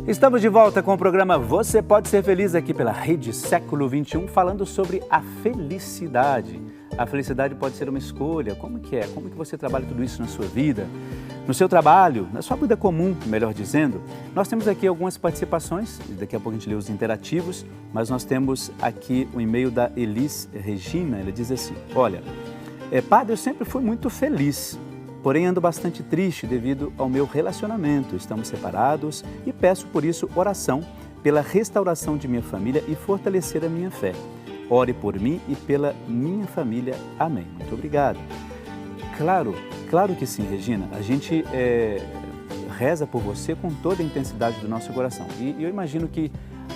Estamos de volta com o programa Você Pode Ser Feliz aqui pela Rede Século XXI, falando sobre a felicidade. A felicidade pode ser uma escolha. Como que é? Como que você trabalha tudo isso na sua vida? No seu trabalho, na sua vida comum, melhor dizendo. Nós temos aqui algumas participações, daqui a pouco a gente lê os interativos, mas nós temos aqui o e-mail da Elis Regina. Ela diz assim: olha, padre, eu sempre fui muito feliz. Porém, ando bastante triste devido ao meu relacionamento. Estamos separados e peço por isso oração pela restauração de minha família e fortalecer a minha fé. Ore por mim e pela minha família. Amém. Muito obrigado. Claro que sim, Regina. A gente reza por você com toda a intensidade do nosso coração. E eu imagino que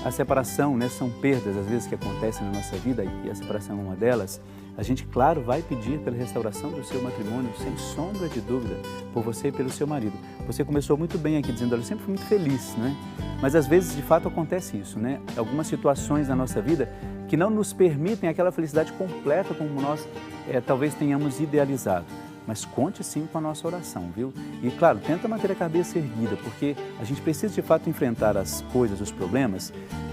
a separação, né, são perdas às vezes que acontecem na nossa vida e a separação é uma delas. A gente, claro, vai pedir pela restauração do seu matrimônio, sem sombra de dúvida, por você e pelo seu marido. Você começou muito bem aqui dizendo, olha, eu sempre fui muito feliz, né? Mas às vezes, de fato, acontece isso, né? Algumas situações na nossa vida que não nos permitem aquela felicidade completa como nós talvez tenhamos idealizado. Mas conte sim com a nossa oração, viu? E claro, tenta manter a cabeça erguida, porque a gente precisa de fato enfrentar as coisas, os problemas,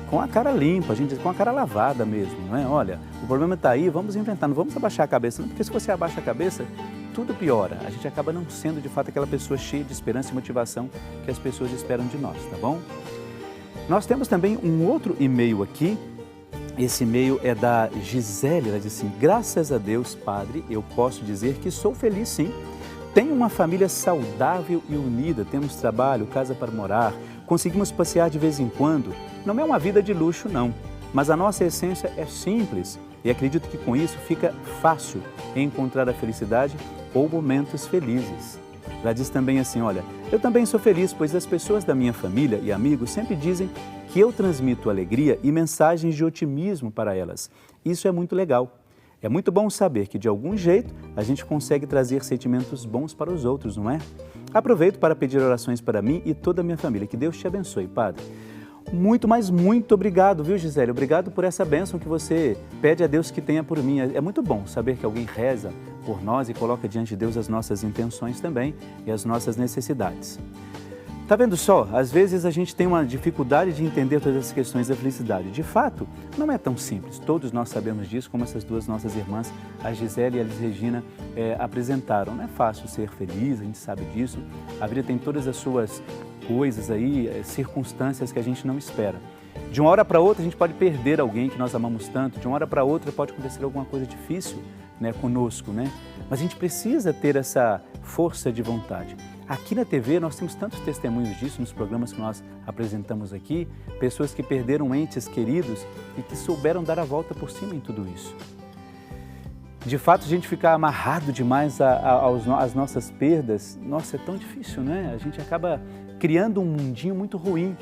com a cara limpa, com a cara lavada mesmo, não é? Olha, o problema está aí, vamos enfrentar, não vamos abaixar a cabeça, não, porque se você abaixa a cabeça, tudo piora. A gente acaba não sendo de fato aquela pessoa cheia de esperança e motivação que as pessoas esperam de nós, tá bom? Nós temos também um outro e-mail aqui. Esse e-mail é da Gisele, ela diz assim: graças a Deus, Padre, eu posso dizer que sou feliz sim. Tenho uma família saudável e unida, temos trabalho, casa para morar, conseguimos passear de vez em quando. Não é uma vida de luxo não, mas a nossa essência é simples e acredito que com isso fica fácil encontrar a felicidade ou momentos felizes. Ela diz também assim, olha, eu também sou feliz, pois as pessoas da minha família e amigos sempre dizem que eu transmito alegria e mensagens de otimismo para elas. Isso é muito legal. É muito bom saber que, de algum jeito, a gente consegue trazer sentimentos bons para os outros, não é? Aproveito para pedir orações para mim e toda a minha família. Que Deus te abençoe, Padre. Muito, mas muito obrigado, viu, Gisele? Obrigado por essa bênção que você pede a Deus que tenha por mim. É muito bom saber que alguém reza por nós e coloca diante de Deus as nossas intenções também e as nossas necessidades. Tá vendo só? Às vezes a gente tem uma dificuldade de entender todas as questões da felicidade. De fato, não é tão simples. Todos nós sabemos disso, como essas duas nossas irmãs, a Gisele e a Elis Regina, apresentaram. Não é fácil ser feliz, a gente sabe disso. A vida tem todas as suas coisas aí, circunstâncias que a gente não espera. De uma hora para outra a gente pode perder alguém que nós amamos tanto, de uma hora para outra pode acontecer alguma coisa difícil, né, conosco, né? Mas a gente precisa ter essa força de vontade. Aqui na TV nós temos tantos testemunhos disso nos programas que nós apresentamos aqui, pessoas que perderam entes queridos e que souberam dar a volta por cima em tudo isso. De fato, a gente ficar amarrado demais às nossas perdas, nossa, é tão difícil, né? A gente acaba criando um mundinho muito ruim.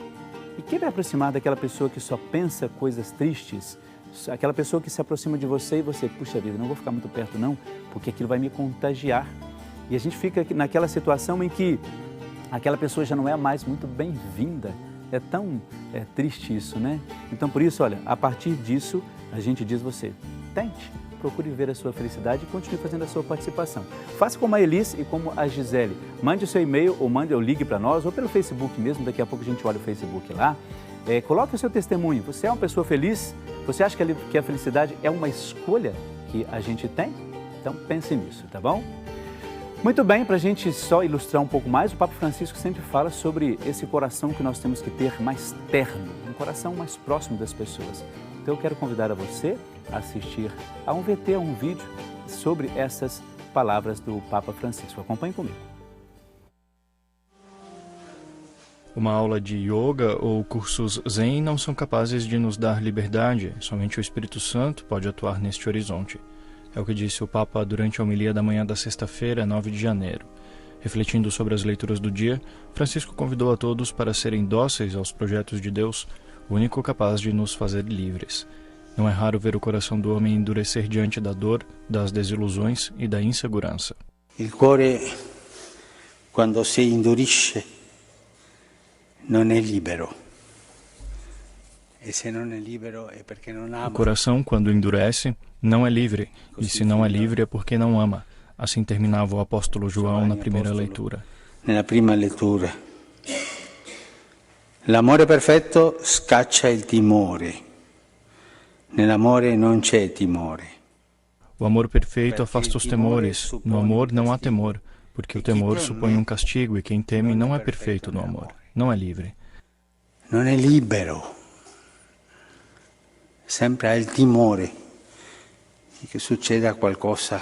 E quem vai aproximar daquela pessoa que só pensa coisas tristes? Aquela pessoa que se aproxima de você e você, puxa vida, não vou ficar muito perto não, porque aquilo vai me contagiar. E a gente fica naquela situação em que aquela pessoa já não é mais muito bem-vinda. É tão triste isso, né? Então, por isso, olha, a partir disso, a gente diz você, tente, procure ver a sua felicidade e continue fazendo a sua participação. Faça como a Elis e como a Gisele. Mande o seu e-mail ou ligue para nós ou pelo Facebook mesmo, daqui a pouco a gente olha o Facebook lá. Coloque o seu testemunho. Você é uma pessoa feliz? Você acha que a felicidade é uma escolha que a gente tem? Então pense nisso, tá bom? Muito bem, para a gente só ilustrar um pouco mais, o Papa Francisco sempre fala sobre esse coração que nós temos que ter mais terno, um coração mais próximo das pessoas. Então eu quero convidar a você a assistir a um VT, a um vídeo sobre essas palavras do Papa Francisco. Acompanhe comigo. Uma aula de yoga ou cursos zen não são capazes de nos dar liberdade, somente o Espírito Santo pode atuar neste horizonte. É o que disse o Papa durante a homilia da manhã da sexta-feira, 9 de janeiro. Refletindo sobre as leituras do dia, Francisco convidou a todos para serem dóceis aos projetos de Deus, o único capaz de nos fazer livres. Não é raro ver o coração do homem endurecer diante da dor, das desilusões e da insegurança. Il cuore, quando si indurisce, non è libero. O coração, quando endurece, não é livre, e se não é livre é porque não ama. Assim terminava o apóstolo João na primeira leitura. Nella prima lettura. L'amore perfetto scaccia il timore. Nell'amore non c'è timore. O amor perfeito afasta os temores. No amor não há temor, porque o temor supõe um castigo e quem teme não é perfeito no amor, não é livre. Non è libero. Sempre ha il timore che succeda qualcosa.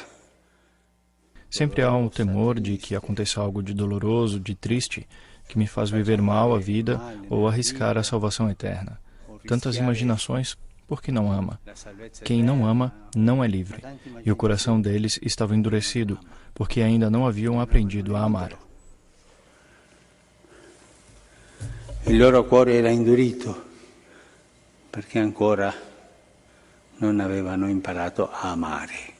Sempre há um temor de que aconteça algo de doloroso, de triste, que me faz viver mal a vida ou arriscar a salvação eterna. Tantas imaginações, porque não ama. Quem não ama, não é livre. E o coração deles estava endurecido, porque ainda não haviam aprendido a amar. Il loro cuore era indurito, perché ancora non avevano imparato a amare.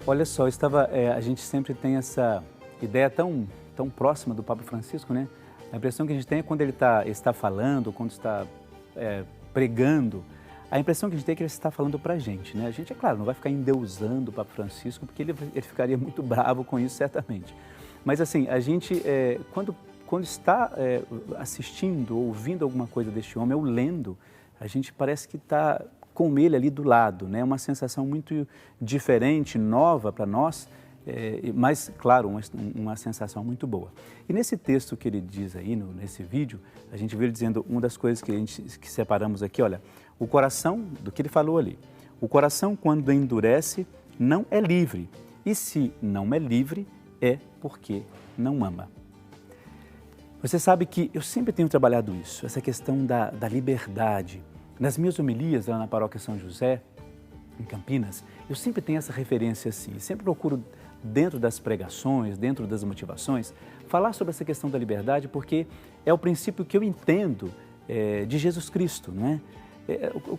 Olha só, a gente sempre tem essa ideia tão próxima do Papa Francisco, né? A impressão que a gente tem é quando ele está falando, quando está pregando, a impressão que a gente tem é que ele está falando para a gente, né? A gente, é claro, não vai ficar endeusando o Papa Francisco, porque ele ficaria muito bravo com isso, certamente. Mas assim, a gente, quando está assistindo ou ouvindo alguma coisa deste homem, ou lendo, a gente parece que está com ele ali do lado, né? Uma sensação muito diferente, nova para nós, mas, claro, uma sensação muito boa. E nesse texto que ele diz aí, nesse vídeo, a gente viu ele dizendo uma das coisas que separamos aqui, olha, o coração, do que ele falou ali, o coração quando endurece não é livre, e se não é livre, é porque não ama. Você sabe que eu sempre tenho trabalhado isso, essa questão da liberdade. Nas minhas homilias lá na Paróquia São José, em Campinas, eu sempre tenho essa referência assim, sempre procuro dentro das pregações, dentro das motivações, falar sobre essa questão da liberdade, porque é o princípio que eu entendo de Jesus Cristo, não é?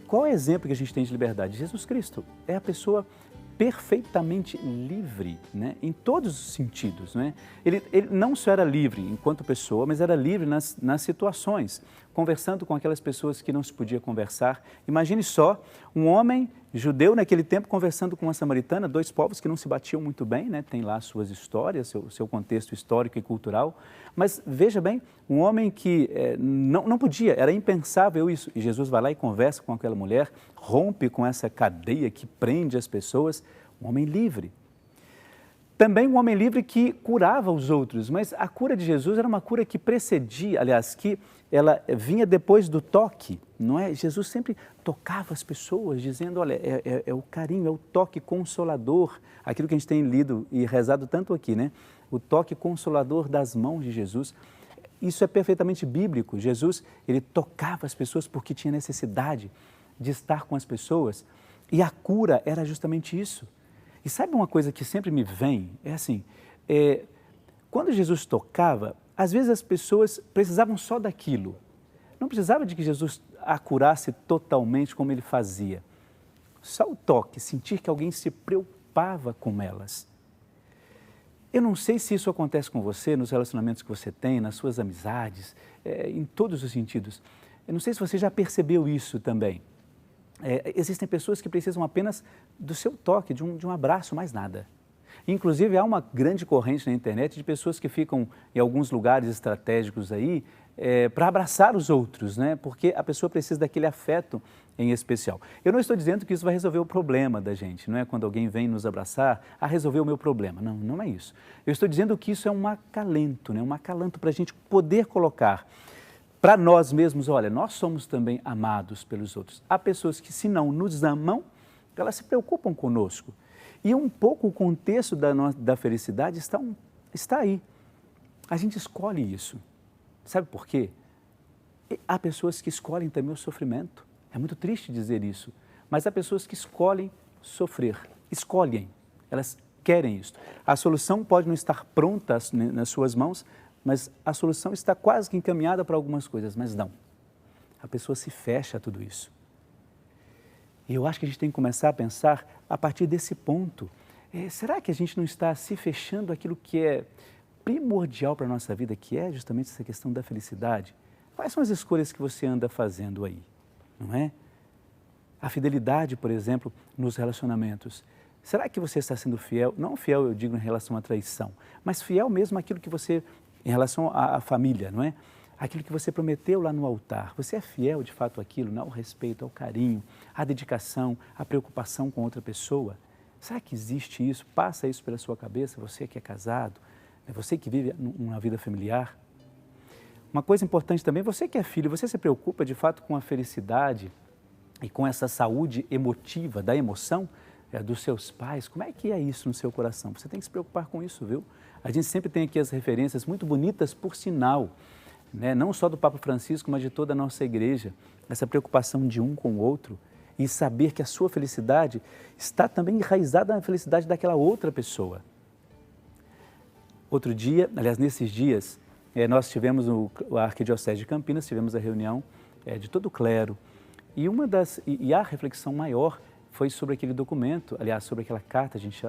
Qual é o exemplo que a gente tem de liberdade? Jesus Cristo é a pessoa perfeitamente livre, né? Em todos os sentidos, né? Ele não só era livre enquanto pessoa, mas era livre nas situações, conversando com aquelas pessoas que não se podia conversar. Imagine só, um homem judeu naquele tempo conversando com uma samaritana, dois povos que não se batiam muito bem, né? Tem lá suas histórias, seu contexto histórico e cultural, mas veja bem, um homem que não podia, era impensável isso, e Jesus vai lá e conversa com aquela mulher, rompe com essa cadeia que prende as pessoas, um homem livre. Também um homem livre que curava os outros, mas a cura de Jesus era uma cura que precedia, aliás, que ela vinha depois do toque, não é? Jesus sempre tocava as pessoas, dizendo, olha, é o carinho, é o toque consolador, aquilo que a gente tem lido e rezado tanto aqui, né? O toque consolador das mãos de Jesus. Isso é perfeitamente bíblico. Jesus, ele tocava as pessoas porque tinha necessidade de estar com as pessoas e a cura era justamente isso. E sabe uma coisa que sempre me vem? É assim, quando Jesus tocava, às vezes as pessoas precisavam só daquilo. Não precisava de que Jesus a curasse totalmente como ele fazia. Só o toque, sentir que alguém se preocupava com elas. Eu não sei se isso acontece com você, nos relacionamentos que você tem, nas suas amizades, em todos os sentidos. Eu não sei se você já percebeu isso também. Existem pessoas que precisam apenas do seu toque, de um abraço, mais nada. Inclusive, há uma grande corrente na internet de pessoas que ficam em alguns lugares estratégicos aí para abraçar os outros, né? Porque a pessoa precisa daquele afeto em especial. Eu não estou dizendo que isso vai resolver o problema da gente, não é? Quando alguém vem nos abraçar, resolver o meu problema. Não, não é isso. Eu estou dizendo que isso é um acalento, né? Um acalanto para a gente poder colocar para nós mesmos, olha, nós somos também amados pelos outros. Há pessoas que, se não nos amam, elas se preocupam conosco. E um pouco o contexto da felicidade está aí. A gente escolhe isso. Sabe por quê? Há pessoas que escolhem também o sofrimento. É muito triste dizer isso, mas há pessoas que escolhem sofrer. Escolhem, elas querem isso. A solução pode não estar pronta nas suas mãos, mas a solução está quase que encaminhada para algumas coisas, mas não. A pessoa se fecha a tudo isso. E eu acho que a gente tem que começar a pensar a partir desse ponto. Será que a gente não está se fechando aquilo que é primordial para a nossa vida, que é justamente essa questão da felicidade? Quais são as escolhas que você anda fazendo aí, não é? A fidelidade, por exemplo, nos relacionamentos. Será que você está sendo fiel? Não fiel, eu digo, em relação à traição, mas fiel mesmo àquilo que você, em relação à família, não é? Aquilo que você prometeu lá no altar. Você é fiel, de fato, àquilo, não? Ao respeito, ao carinho, à dedicação, à preocupação com outra pessoa? Será que existe isso? Passa isso pela sua cabeça, você que é casado, você que vive uma vida familiar? Uma coisa importante também, você que é filho, você se preocupa, de fato, com a felicidade e com essa saúde emotiva, da emoção dos seus pais? Como é que é isso no seu coração? Você tem que se preocupar com isso, viu? A gente sempre tem aqui as referências muito bonitas, por sinal, né? Não só do Papa Francisco, mas de toda a nossa igreja, essa preocupação de um com o outro e saber que a sua felicidade está também enraizada na felicidade daquela outra pessoa. Outro dia, aliás, nesses dias, nós tivemos a Arquidiocese de Campinas, tivemos a reunião de todo o clero e a reflexão maior foi sobre aquele documento, aliás, sobre aquela carta, a gente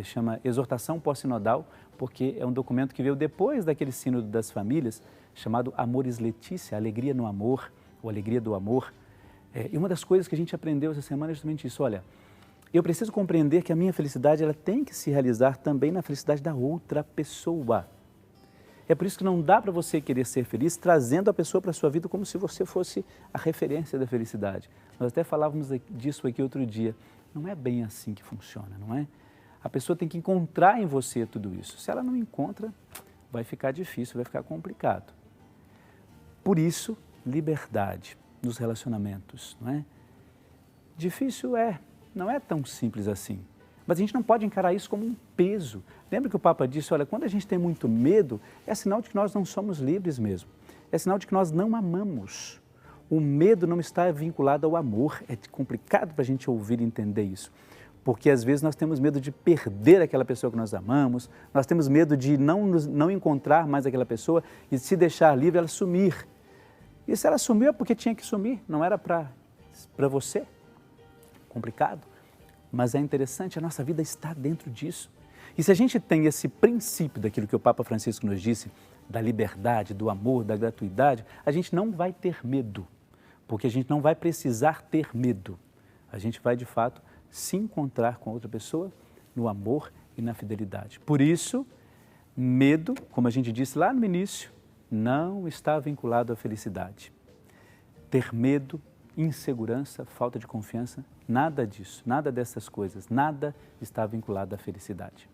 chama Exortação Pós-Sinodal, porque é um documento que veio depois daquele sínodo das famílias, chamado Amoris Laetitia, Alegria no Amor, ou Alegria do Amor. E uma das coisas que a gente aprendeu essa semana é justamente isso, olha, eu preciso compreender que a minha felicidade ela tem que se realizar também na felicidade da outra pessoa. É por isso que não dá para você querer ser feliz trazendo a pessoa para a sua vida como se você fosse a referência da felicidade. Nós até falávamos disso aqui outro dia. Não é bem assim que funciona, não é? A pessoa tem que encontrar em você tudo isso. Se ela não encontra, vai ficar difícil, vai ficar complicado. Por isso, liberdade nos relacionamentos, não é? Difícil não é tão simples assim. Mas a gente não pode encarar isso como um peso. Lembra que o Papa disse, olha, quando a gente tem muito medo, é sinal de que nós não somos livres mesmo. É sinal de que nós não amamos. O medo não está vinculado ao amor. É complicado para a gente ouvir e entender isso. Porque às vezes nós temos medo de perder aquela pessoa que nós amamos, nós temos medo de não encontrar mais aquela pessoa e se deixar livre, ela sumir. E se ela sumiu é porque tinha que sumir, não era para você. Complicado. Mas é interessante, a nossa vida está dentro disso. E se a gente tem esse princípio daquilo que o Papa Francisco nos disse, da liberdade, do amor, da gratuidade, a gente não vai ter medo, porque a gente não vai precisar ter medo. A gente vai, de fato, se encontrar com outra pessoa no amor e na fidelidade. Por isso, medo, como a gente disse lá no início, não está vinculado à felicidade. Ter medo, insegurança, falta de confiança, nada disso, nada dessas coisas, nada está vinculado à felicidade.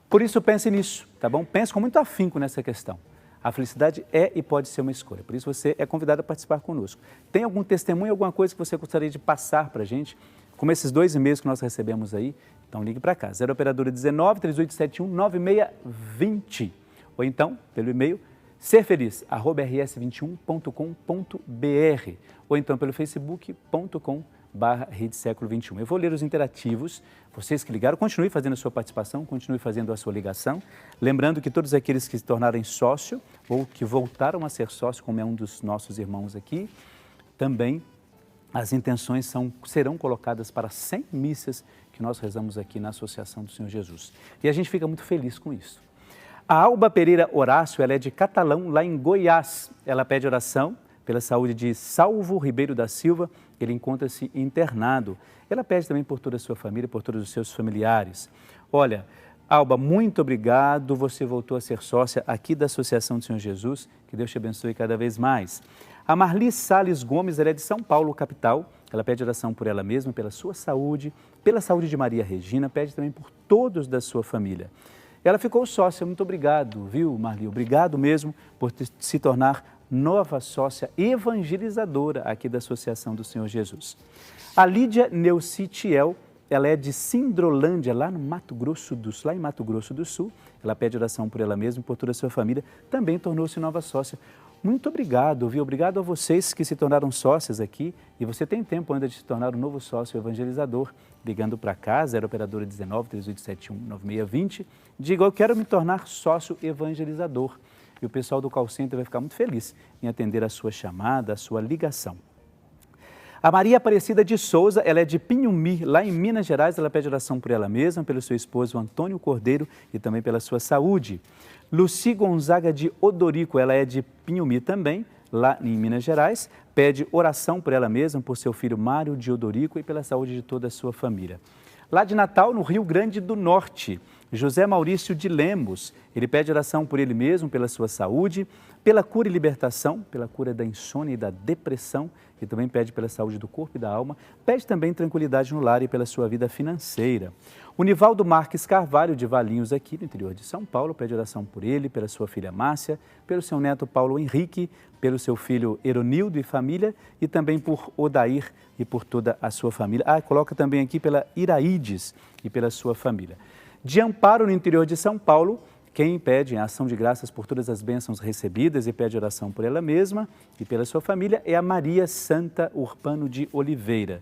Por isso pense nisso, tá bom? Pense com muito afinco nessa questão. A felicidade é e pode ser uma escolha, por isso você é convidado a participar conosco. Tem algum testemunho, alguma coisa que você gostaria de passar para a gente, como esses 2 e-mails que nós recebemos aí? Então ligue para cá, 0 operadora 19 3871 9620, ou então pelo e-mail serfeliz@rs21.com.br ou então pelo facebook.com/Rede Século XXI. Eu vou ler os interativos, vocês que ligaram, continue fazendo a sua participação, continue fazendo a sua ligação. Lembrando que todos aqueles que se tornarem sócio ou que voltaram a ser sócio, como é um dos nossos irmãos aqui, também as intenções serão colocadas para 100 missas que nós rezamos aqui na Associação do Senhor Jesus. E a gente fica muito feliz com isso. A Alba Pereira Horácio, ela é de Catalão, lá em Goiás. Ela pede oração pela saúde de Salvo Ribeiro da Silva, ele encontra-se internado. Ela pede também por toda a sua família, por todos os seus familiares. Olha, Alba, muito obrigado, você voltou a ser sócia aqui da Associação do Senhor Jesus, que Deus te abençoe cada vez mais. A Marli Salles Gomes, ela é de São Paulo, capital, ela pede oração por ela mesma, pela sua saúde, pela saúde de Maria Regina, pede também por todos da sua família. Ela ficou sócia, muito obrigado, viu, Marli? Obrigado mesmo por se tornar nova sócia evangelizadora aqui da Associação do Senhor Jesus. A Lídia Neucitiel, ela é de Sindrolândia, lá no Mato Grosso do Sul, lá em Mato Grosso do Sul. Ela pede oração por ela mesma e por toda a sua família, também tornou-se nova sócia. Muito obrigado, viu? Obrigado a vocês que se tornaram sócias aqui e você tem tempo ainda de se tornar um novo sócio evangelizador, ligando para cá, 0 operadora 19 3871 9620, diga, eu quero me tornar sócio evangelizador. E o pessoal do call center vai ficar muito feliz em atender a sua chamada, a sua ligação. A Maria Aparecida de Souza, ela é de Pinhumi, lá em Minas Gerais, ela pede oração por ela mesma, pelo seu esposo Antônio Cordeiro e também pela sua saúde. Luci Gonzaga de Odorico, ela é de Pinhumi também, lá em Minas Gerais, pede oração por ela mesma, por seu filho Mário de Odorico e pela saúde de toda a sua família. Lá de Natal, no Rio Grande do Norte, José Maurício de Lemos, ele pede oração por ele mesmo, pela sua saúde, pela cura e libertação, pela cura da insônia e da depressão, e também pede pela saúde do corpo e da alma, pede também tranquilidade no lar e pela sua vida financeira. O Nivaldo Marques Carvalho, de Valinhos, aqui no interior de São Paulo, pede oração por ele, pela sua filha Márcia, pelo seu neto Paulo Henrique, pelo seu filho Eronildo e família, e também por Odair e por toda a sua família. Coloca também aqui pela Iraides e pela sua família. De Amparo, no interior de São Paulo, quem pede em ação de graças por todas as bênçãos recebidas e pede oração por ela mesma e pela sua família é a Maria Santa Urpano de Oliveira.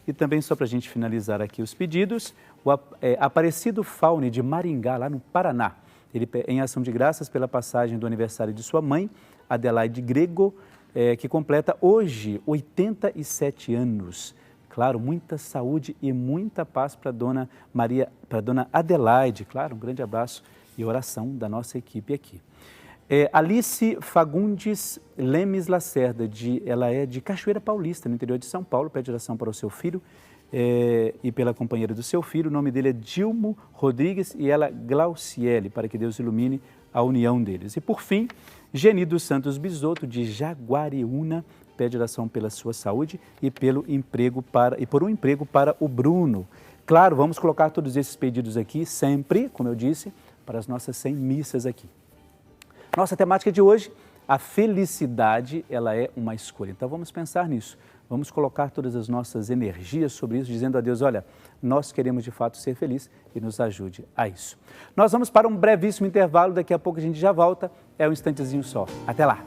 E também, só para a gente finalizar aqui os pedidos, o Aparecido Faune de Maringá, lá no Paraná. Ele em ação de graças pela passagem do aniversário de sua mãe, Adelaide Grego, que completa hoje 87 anos. Claro, muita saúde e muita paz para a dona Maria, para a dona Adelaide. Claro, um grande abraço e oração da nossa equipe aqui. Alice Fagundes Lemes Lacerda, ela é de Cachoeira Paulista, no interior de São Paulo, pede oração para o seu filho e pela companheira do seu filho. O nome dele é Dilmo Rodrigues e ela Glauciele, para que Deus ilumine a união deles. E por fim, Geni dos Santos Bisotto, de Jaguariúna, pede oração pela sua saúde e por um emprego para o Bruno. Claro, vamos colocar todos esses pedidos aqui sempre, como eu disse, para as nossas 100 missas aqui. Nossa temática de hoje, a felicidade, ela é uma escolha. Então vamos pensar nisso. Vamos colocar todas as nossas energias sobre isso, dizendo a Deus, olha, nós queremos de fato ser felizes e nos ajude a isso. Nós vamos para um brevíssimo intervalo, daqui a pouco a gente já volta, é um instantezinho só. Até lá!